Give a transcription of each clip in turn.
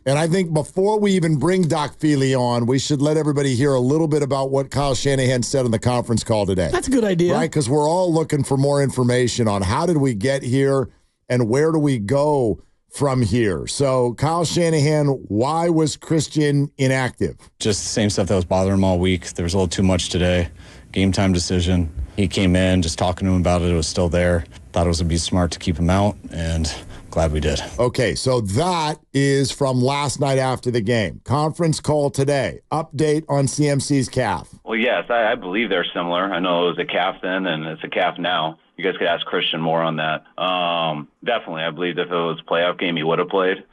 And I think before we even bring Doc Feeley on, we should let everybody hear a little bit about what Kyle Shanahan said on the conference call today. That's a good idea. Right? Because we're all looking for more information on how did we get here and where do we go from here. So, Kyle Shanahan, why was Christian inactive? Just the same stuff that was bothering him all week. There was a little too much today. Game time decision. He came in, just talking to him about it. It was still there. Thought it was going to be smart to keep him out, and glad we did. Okay, so that is from last night after the game. Conference call today. Update on CMC's calf. Well, yes, I believe they're similar. I know it was a calf then, and it's a calf now. You guys could ask Christian more on that. Definitely, I believe if it was a playoff game, he would have played.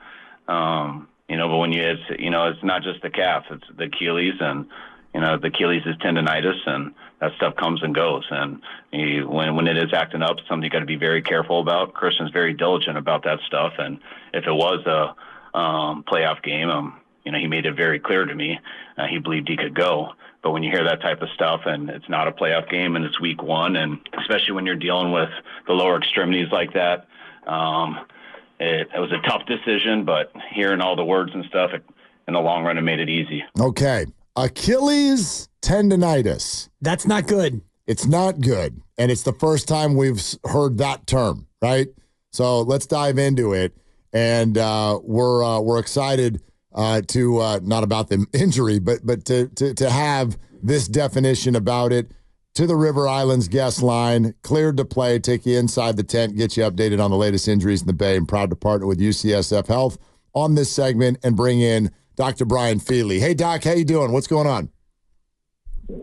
But when it's not just the calf, it's the Achilles, and the Achilles is tendonitis, and that stuff comes and goes. And when it is acting up, it's something you got to be very careful about. Christian's very diligent about that stuff, and if it was a playoff game, he made it very clear to me he believed he could go. But when you hear that type of stuff and it's not a playoff game and it's week one, and especially when you're dealing with the lower extremities like that, it was a tough decision, but hearing all the words and stuff, in the long run, it made it easy. Okay. Achilles tendonitis. That's not good. It's not good. And it's the first time we've heard that term, right? So let's dive into it. And we're excited to not about the injury, but to have this definition about it. To the River Islands guest line, cleared to play, take you inside the tent, get you updated on the latest injuries in the Bay, and proud to partner with UCSF Health on this segment and bring in Dr. Brian Feeley. Hey, Doc, how you doing? What's going on?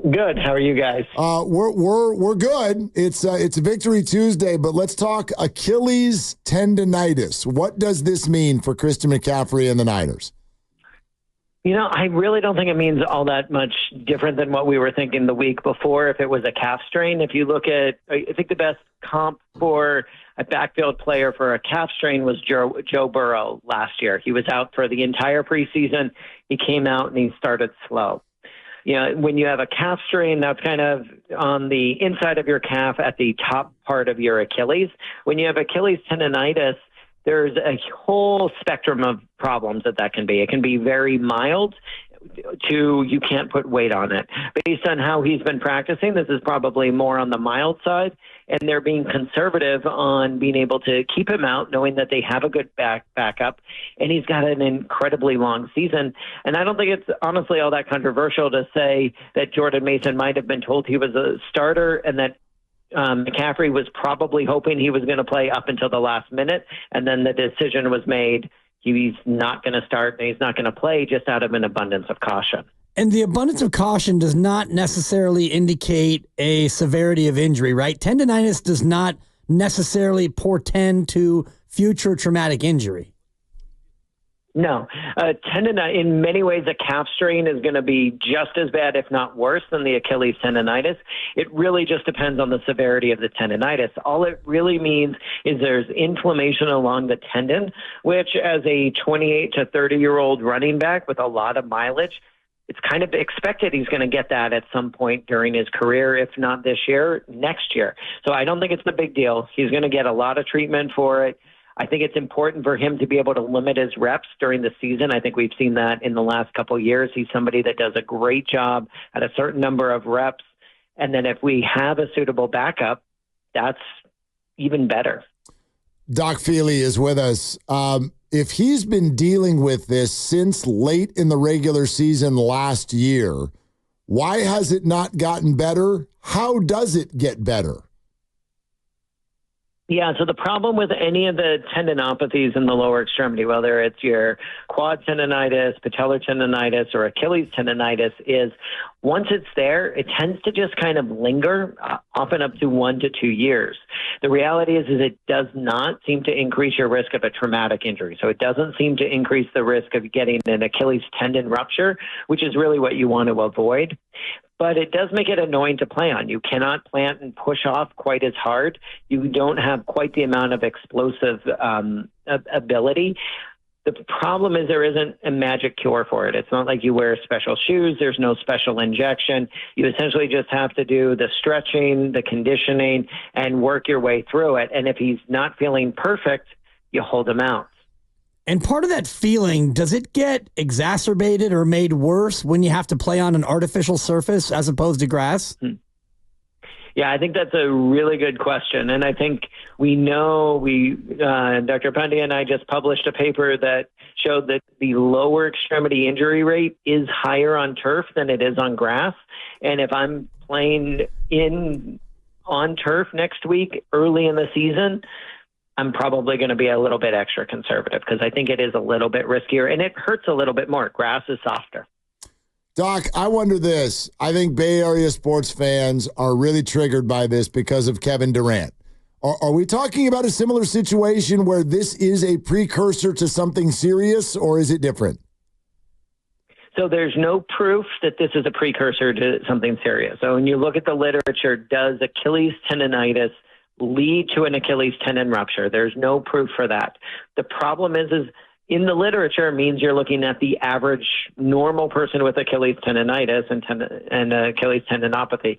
Good. How are you guys? We're good. It's a Victory Tuesday, but let's talk Achilles tendonitis. What does this mean for Christian McCaffrey and the Niners? I really don't think it means all that much different than what we were thinking the week before if it was a calf strain. If you look at, I think the best comp for a backfield player for a calf strain was Joe Burrow last year. He was out for the entire preseason. He came out and he started slow. When you have a calf strain, that's kind of on the inside of your calf at the top part of your Achilles. When you have Achilles tendonitis, there's a whole spectrum of problems that can be. It can be very mild to you can't put weight on it. Based on how he's been practicing, this is probably more on the mild side, and they're being conservative on being able to keep him out, knowing that they have a good backup, and he's got an incredibly long season. And I don't think it's honestly all that controversial to say that Jordan Mason might have been told he was a starter and that McCaffrey was probably hoping he was going to play up until the last minute, and then the decision was made he's not going to start and he's not going to play just out of an abundance of caution. And the abundance of caution does not necessarily indicate a severity of injury, right? Tendonitis does not necessarily portend to future traumatic injury. No. Tendonitis, in many ways, a calf strain is going to be just as bad, if not worse, than the Achilles tendonitis. It really just depends on the severity of the tendonitis. All it really means is there's inflammation along the tendon, which as a 28 to 30-year-old running back with a lot of mileage, it's kind of expected he's going to get that at some point during his career, if not this year, next year. So I don't think it's a big deal. He's going to get a lot of treatment for it. I think it's important for him to be able to limit his reps during the season. I think we've seen that in the last couple of years. He's somebody that does a great job at a certain number of reps. And then if we have a suitable backup, that's even better. Doc Feeley is with us. If he's been dealing with this since late in the regular season last year, why has it not gotten better? How does it get better? Yeah, so the problem with any of the tendinopathies in the lower extremity, whether it's your quad tendonitis, patellar tendonitis, or Achilles tendonitis, is once it's there, it tends to just kind of linger, often up to 1 to 2 years. The reality is it does not seem to increase your risk of a traumatic injury. So it doesn't seem to increase the risk of getting an Achilles tendon rupture, which is really what you want to avoid. But it does make it annoying to play on. You cannot plant and push off quite as hard. You don't have quite the amount of explosive ability. The problem is there isn't a magic cure for it. It's not like you wear special shoes. There's no special injection. You essentially just have to do the stretching, the conditioning, and work your way through it. And if he's not feeling perfect, you hold him out. And part of that feeling, does it get exacerbated or made worse when you have to play on an artificial surface as opposed to grass? Yeah, I think that's a really good question. And I think we know Dr. Pandya and I just published a paper that showed that the lower extremity injury rate is higher on turf than it is on grass. And if I'm playing on turf next week, early in the season, I'm probably going to be a little bit extra conservative because I think it is a little bit riskier and it hurts a little bit more. Grass is softer. Doc, I wonder this. I think Bay Area sports fans are really triggered by this because of Kevin Durant. Are we talking about a similar situation where this is a precursor to something serious, or is it different? So there's no proof that this is a precursor to something serious. So when you look at the literature, does Achilles tendonitis lead to an Achilles tendon rupture? There's no proof for that. The problem is in the literature means you're looking at the average normal person with Achilles tendonitis and Achilles tendinopathy.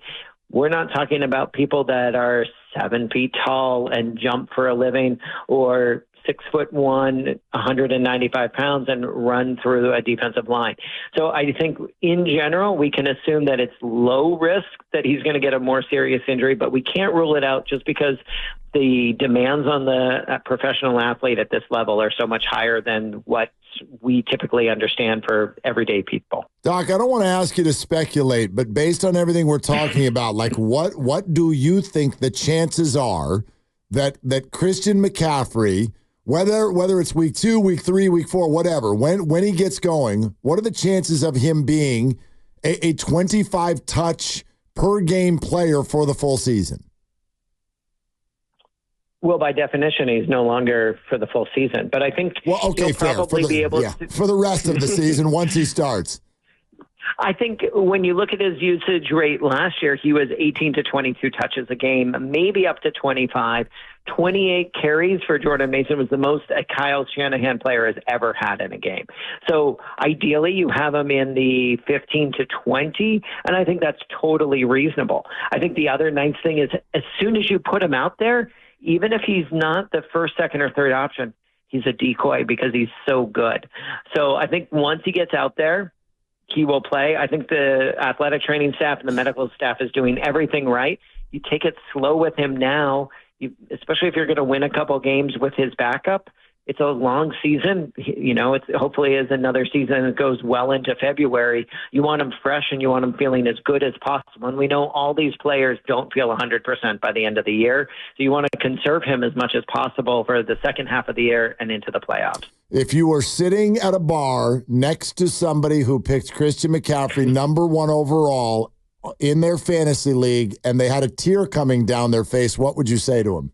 We're not talking about people that are 7 feet tall and jump for a living or 6'1", 195 pounds and run through a defensive line. So I think in general, we can assume that it's low risk that he's going to get a more serious injury, but we can't rule it out just because the demands on the professional athlete at this level are so much higher than what we typically understand for everyday people. Doc, I don't want to ask you to speculate, but based on everything we're talking about, like what do you think the chances are that Christian McCaffrey, whether it's week 2, week 3, week 4, whatever, when he gets going, what are the chances of him being a 25 touch per game player for the full season? Well, by definition, he's no longer for the full season. But I think he'll probably be able to for the rest of the season once he starts. I think when you look at his usage rate last year, he was 18 to 22 touches a game, maybe up to 25. 28 carries for Jordan Mason was the most a Kyle Shanahan player has ever had in a game. So ideally, you have him in the 15 to 20, and I think that's totally reasonable. I think the other nice thing is as soon as you put him out there, even if he's not the first, second, or third option, he's a decoy because he's so good. So I think once he gets out there, he will play. I think the athletic training staff and the medical staff is doing everything right. You take it slow with him now, especially if you're going to win a couple games with his backup. It's a long season. It's hopefully is another season that goes well into February. You want him fresh and you want him feeling as good as possible. And we know all these players don't feel 100% by the end of the year. So you want to conserve him as much as possible for the second half of the year and into the playoffs. If you were sitting at a bar next to somebody who picked Christian McCaffrey number 1 overall in their fantasy league and they had a tear coming down their face, what would you say to him?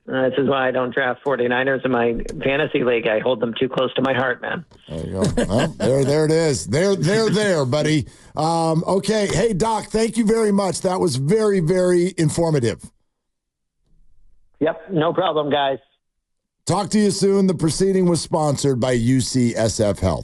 This is why I don't draft 49ers in my fantasy league. I hold them too close to my heart, man. There you go. Well, there it is. There, buddy. Okay. Hey, Doc, thank you very much. That was very, very informative. Yep. No problem, guys. Talk to you soon. The proceeding was sponsored by UCSF Health.